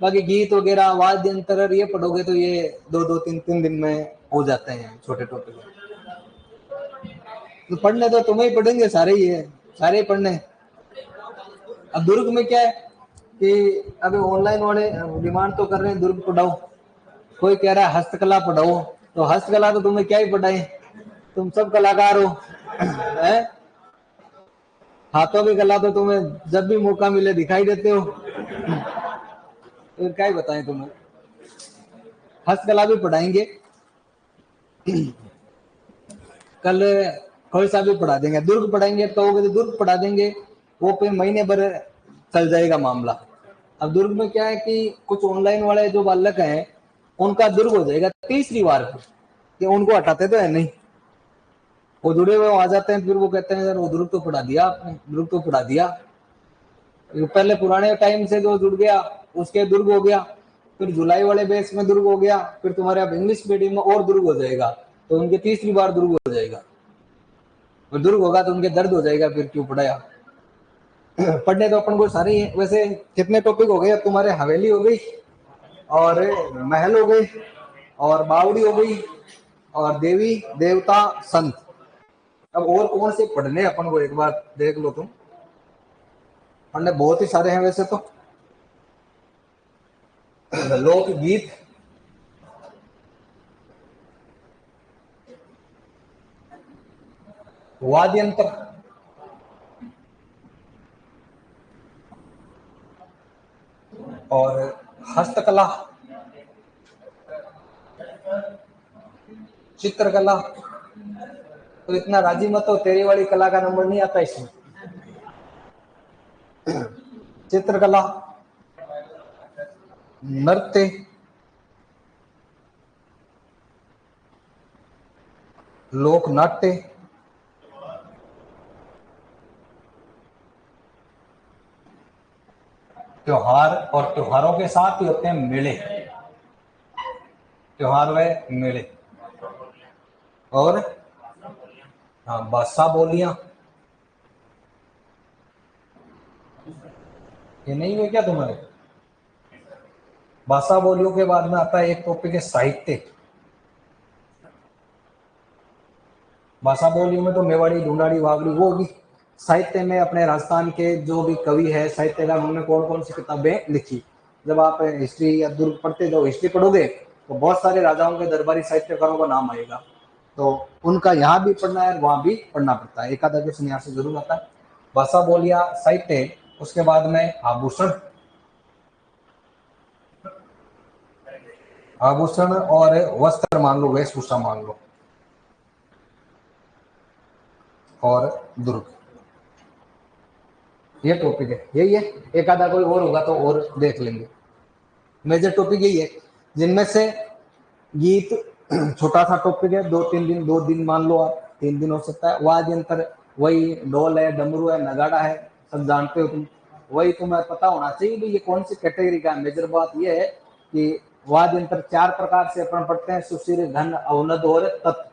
बाकी गीत वगैरह, वाद्य यंत्र ये पढ़ोगे तो ये 2-2 3-3 दिन में हो जाते हैं, छोटे टॉपिक। तो पढ़ने तो तुम्हें ही पढ़ेंगे, सारे ही है, सारे ही पढ़ने। अब दुर्ग में क्या है कि अभी ऑनलाइन वाले डिमांड तो कर रहे हैं दुर्ग पढ़ाओ, कोई कह रहा है हस्तकला पढ़ाओ, तो हस्तकला तो तुम्हें क्या ही पढ़ाए, तुम सब कलाकार हो। है? हाथों की कला तो तुम्हें जब भी मौका मिले दिखाई देते हो, फिर क्या ही बताएं तुम्हें। हस्तकला भी पढ़ाएंगे कल, कोई सा भी पढ़ा देंगे। दुर्ग पढ़ाएंगे तो दुर्ग पढ़ा देंगे, वो फिर महीने भर चल जाएगा मामला। अब दुर्ग में क्या है कि कुछ ऑनलाइन वाले जो बालक हैं, उनका दुर्ग हो जाएगा तीसरी बार कि उनको हटाते तो है नहीं, वो जुड़े हुए आ जाते हैं, फिर वो कहते हैं यार वो दुर्ग तो पढ़ा दिया आपने, दुर्ग तो पढ़ा दिया। पहले पुराने टाइम से जो जुड़ गया उसके दुर्ग हो गया, फिर जुलाई वाले बेस में दुर्ग हो गया, फिर तुम्हारे अब इंग्लिश मीडियम में और दुर्ग हो जाएगा, तो उनके तीसरी बार दुर्ग हो जाएगा। और दुर्ग होगा तो उनके दर्द हो जाएगा, फिर क्यों पढ़ाया। पढ़ने तो अपन को सारे ही। वैसे कितने टॉपिक हो गए अब तुम्हारे? हवेली हो गई, और महल हो गए, और बावड़ी हो गई, और देवी देवता संत। अब और कौन से पढ़ने अपन को, एक बार देख लो तुम। पढ़ने बहुत ही सारे हैं वैसे तो। लोकगीत, वाद्य यंत्र, और हस्तकला, चित्रकला। तो इतना राजी मत हो, तेरी वाली कला का नंबर नहीं आता इसमें। चित्रकला, नृत्य, लोक नाट्य, त्योहार, और त्योहारों के साथ ही होते हैं मेले, त्योहार व मेले। और हाँ, भाषा बोलियां, ये नहीं हुए क्या तुम्हारे? भाषा बोलियों के बाद में आता है एक टॉपिक है साहित्य। भाषा बोलियों में तो मेवाड़ी, ढूंढाड़ी, वागड़ी वो होगी। साहित्य में अपने राजस्थान के जो भी कवि है, साहित्यकार, उन्होंने कौन कौन सी किताबें लिखी। जब आप हिस्ट्री या दुर्ग पढ़ते जाओ, हिस्ट्री पढ़ोगे तो बहुत सारे राजाओं के दरबारी साहित्यकारों का नाम आएगा, तो उनका यहाँ भी पढ़ना है, वहां भी पढ़ना पड़ता है, एक आधा क्वेश्चन यहाँ से जरूर आता है। भाषा बोलिया, साहित्य, उसके बाद में आभूषण, आभूषण और वस्त्र मान लो, वेशभूषा मान लो, और दुर्ग, ये टॉपिक है, यही है। एक आधा कोई और होगा तो और देख लेंगे। मेजर टॉपिक यही है, जिनमें से गीत छोटा सा टॉपिक है, 2 दिन मान लो आप, 3 दिन हो सकता है। वाद्य यंत्र वही ढोल है, डमरू है, नगाड़ा है, सब जानते हो तुम, वही तुम्हें पता होना चाहिए भी ये कौन सी कैटेगरी का है। मेजर बात ये है कि वाद्य यंत्र 4 प्रकार से अपन पढ़ते हैं, सुशिर, घन, अवनद और तत्व।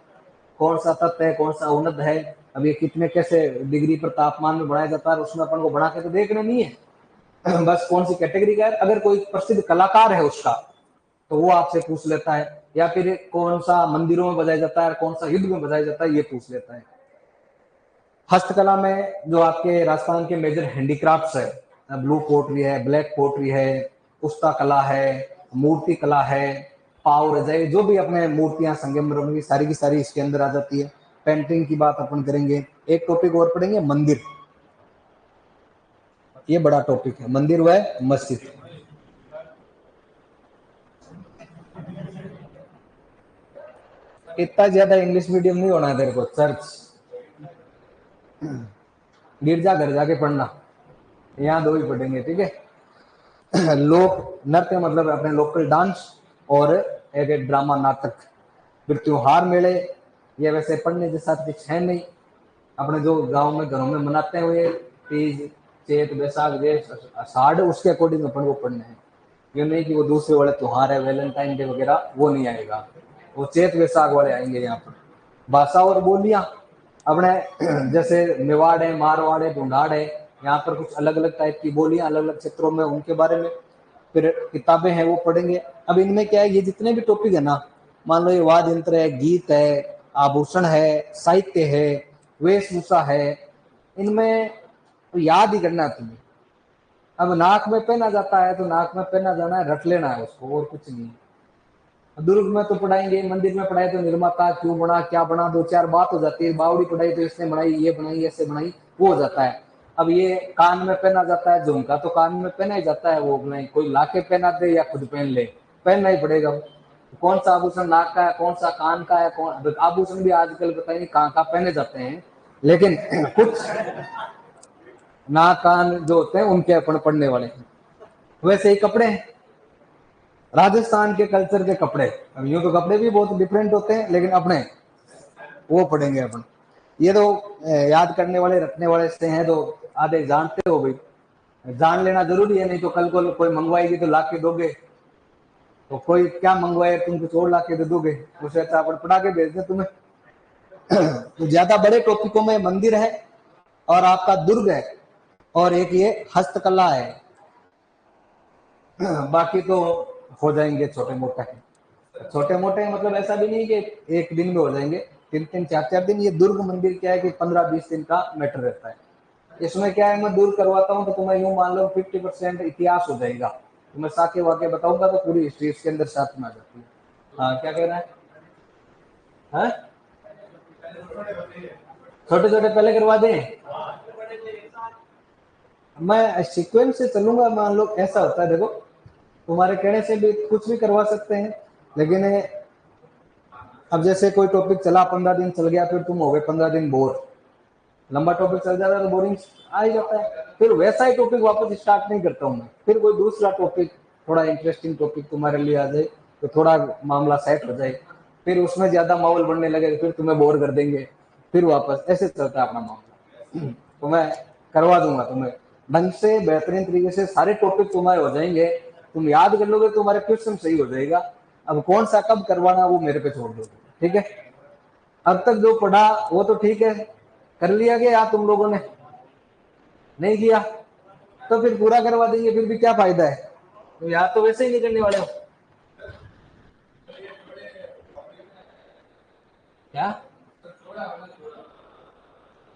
कौन सा तत्व है, कौन सा अवनद है, अब ये कितने कैसे डिग्री पर तापमान में बढ़ाया जाता है, उसमें अपन को बढ़ा के तो देखना नहीं है बस कौन सी कैटेगरी का है। अगर कोई प्रसिद्ध कलाकार है उसका तो वो आपसे पूछ लेता है, या फिर कौन सा मंदिरों में बजाया जाता है, कौन सा युद्ध में बजाया जाता है, ये पूछ लेता है। हस्तकला में जो आपके राजस्थान के मेजर हैंडीक्राफ्ट्स है, ब्लू पोट्री है, ब्लैक पोट्री है, पुस्ता कला है, मूर्ति कला है, पाव रजाई, जो भी अपने मूर्तियां संगमरमर की सारी इसके अंदर आ जाती है। पेंटिंग की बात अपन करेंगे। एक टॉपिक और पढ़ेंगे, मंदिर। ये बड़ा टॉपिक है, मंदिर व मस्जिद। इतना ज्यादा इंग्लिश मीडियम नहीं होना है तेरे को, चर्च गिरजा घर जाके पढ़ना, यहाँ 2 ही पढ़ेंगे, ठीक है। लोक नृत्य मतलब अपने लोकल डांस, और एक ड्रामा नाटक। फिर त्योहार मेले, ये वैसे पढ़ने के साथ कुछ है नहीं, अपने जो गांव में घरों में मनाते हुए, तीज, चैत, बैसाख, जेठ, आषाढ़, उसके अकॉर्डिंग अपन को पढ़ने हैं। ये नहीं कि वो दूसरे वाले त्योहार है, वैलेंटाइन डे वगैरह, वो नहीं आएगा, वो चैत वैसाख वाले आएंगे यहाँ पर। भाषा और बोलियां अपने जैसे मेवाड़ है, मारवाड़ है, ढूंढाड़ है, यहाँ पर कुछ अलग अलग टाइप की बोलियां अलग अलग क्षेत्रों में, उनके बारे में। फिर किताबें हैं वो पढ़ेंगे। अब इनमें क्या है, ये जितने भी टॉपिक है ना, मान लो ये वाद्य यंत्र है, गीत है, आभूषण है, साहित्य है, वेशभूषा है, इनमें तो याद ही करना है तुम्हें। अब नाक में पहना जाता है तो नाक में पहना जाना है, रट लेना है उसको, और कुछ नहीं। दुर्ग में तो पढ़ाएंगे, मंदिर में पढ़ाए तो निर्माता क्यों बना, क्या बना, 2-4 बात हो जाती है। बावड़ी पढ़ाई तो इसने बनाई, ये बनाई, ऐसे बनाई, वो हो जाता है। अब ये कान में पहना जाता है झुमका, तो कान में पहना ही जाता है, वो नहीं कोई लाके पहना दे या खुद पहन ले, पहनना ही पड़ेगा। कौन सा आभूषण नाक का है, कौन सा कान का है, कौन आभूषण भी आजकल पता नहीं कहाँ कहाँ पहने जाते हैं, लेकिन कुछ नाक कान जो होते हैं उनके अपन पढ़ने वाले हैं। वैसे ही कपड़े हैं, राजस्थान के कल्चर के कपड़े, अब यूं तो कपड़े भी बहुत डिफरेंट होते हैं, लेकिन अपने वो पढ़ेंगे अपन। ये तो याद करने वाले रखने वाले से हैं, तो आधे जानते हो भाई, जान लेना जरूरी है, नहीं तो कल को कोई मंगवाएगी तो लाके दोगे, तो कोई क्या मंगवाए तुम कुछ और लाके दे दोगे, उसे अच्छा अपन पढ़ा के भेज दे तुम्हें। तो ज्यादा बड़े टॉपिकों में मंदिर है, और आपका दुर्ग है, और एक ये हस्तकला है। बाकी तो हो जाएंगे छोटे मोटे, छोटे मोटे मतलब ऐसा भी नहीं कि एक दिन में हो जाएंगे, 3-3, 4-4 दिन। ये दुर्ग मंदिर क्या है कि 15-20 दिन का मैटर रहता है। इसमें क्या है, मैं दूर करवाता हूँ तो तुम्हें यूं मान लो 50% इतिहास हो जाएगा। तो मैं साके वाके बताऊंगा तो पूरी हिस्ट्री इसके अंदर साथ में आ जाती है। हाँ, क्या कह रहा है? हाँ? छोटे छोटे पहले करवा दें, मैं सीक्वेंस से चलूंगा। मान लो ऐसा होता है, देखो तुम्हारे कहने से भी कुछ भी करवा सकते हैं, लेकिन अब जैसे कोई टॉपिक चला, 15 दिन चल गया, फिर तुम हो गए 15 दिन बोर, लंबा टॉपिक चल जाता है तो बोरिंग आ ही जाता है, फिर वैसा ही टॉपिक वापस स्टार्ट नहीं करता हूँ मैं। फिर कोई दूसरा टॉपिक, थोड़ा इंटरेस्टिंग टॉपिक तुम्हारे लिए आ जाए, तो थोड़ा मामला सेट हो जाए, फिर उसमें ज्यादा माहौल बनने लगे, फिर तुम्हें बोर कर देंगे, फिर वापस ऐसे चलता है अपना मामला। तो मैं करवा दूंगा तुम्हें ढंग से, बेहतरीन तरीके से, सारे टॉपिक तुम्हारे हो जाएंगे, तुम याद कर लोगे, तुम्हारे क्वेश्चन सही हो जाएगा। अब कौन सा कब करवाना वो मेरे पे छोड़ दो, ठीक है। अब तक जो पढ़ा वो तो ठीक है, कर लिया गया, तुम लोगों ने नहीं किया तो फिर पूरा करवा देंगे, फिर भी क्या फायदा है, तो याद तो वैसे ही नहीं करने वाले हो। क्या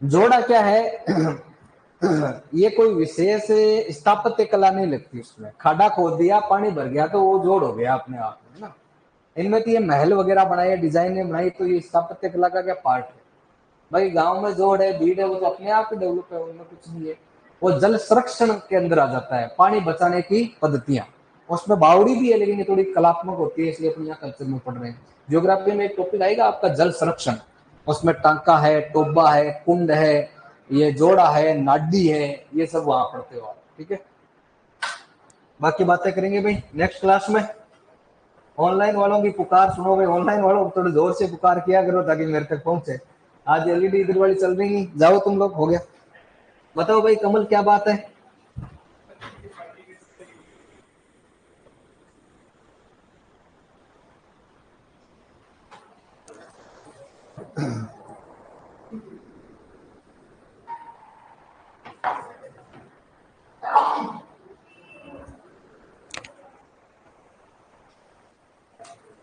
जोड़ा क्या है? ये कोई विशेष स्थापत्य कला नहीं लगती उसमें, खाड़ा खोद दिया, पानी भर गया तो वो जोड़ हो गया अपने आप में ना। इनमें तो ये महल वगैरह बनाए, डिजाइने बनाई, तो ये स्थापत्य कला का क्या पार्ट है? भाई गांव में जोड़ है, भीड़ है, वो तो अपने आप ही डेवलप है, उनमें कुछ नहीं है। वो जल संरक्षण के अंदर आ जाता है, पानी बचाने की पद्धतियां, उसमें बावड़ी भी है, लेकिन ये थोड़ी कलात्मक होती है, इसलिए अपन यहाँ कल्चर में पढ़ रहे हैं। ज्योग्राफी में एक टॉपिक आएगा आपका जल संरक्षण, उसमें टांका है, टोबा है, कुंड है, ये जोड़ा है, नाडी है, ये सब वहां पढ़ते हो आप, ठीक है। बाकी बातें करेंगे भाई नेक्स्ट क्लास में। ऑनलाइन वालों की पुकार सुनो भाई, ऑनलाइन वालों को थोड़ी जोर से पुकार किया करो ताकि मेरे तक पहुंचे। आज एलईडी इधर वाली चल रही नहीं, जाओ तुम लोग, हो गया। बताओ भाई कमल क्या बात है।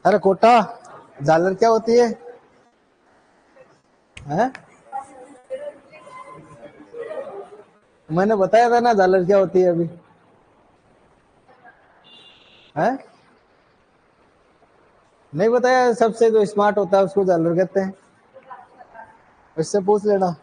अरे कोटा, झालर क्या होती है? हैं? मैंने बताया था ना झालर क्या होती है अभी। हैं? नहीं बताया? सबसे जो स्मार्ट होता है उसको झालर कहते हैं, इससे पूछ लेना।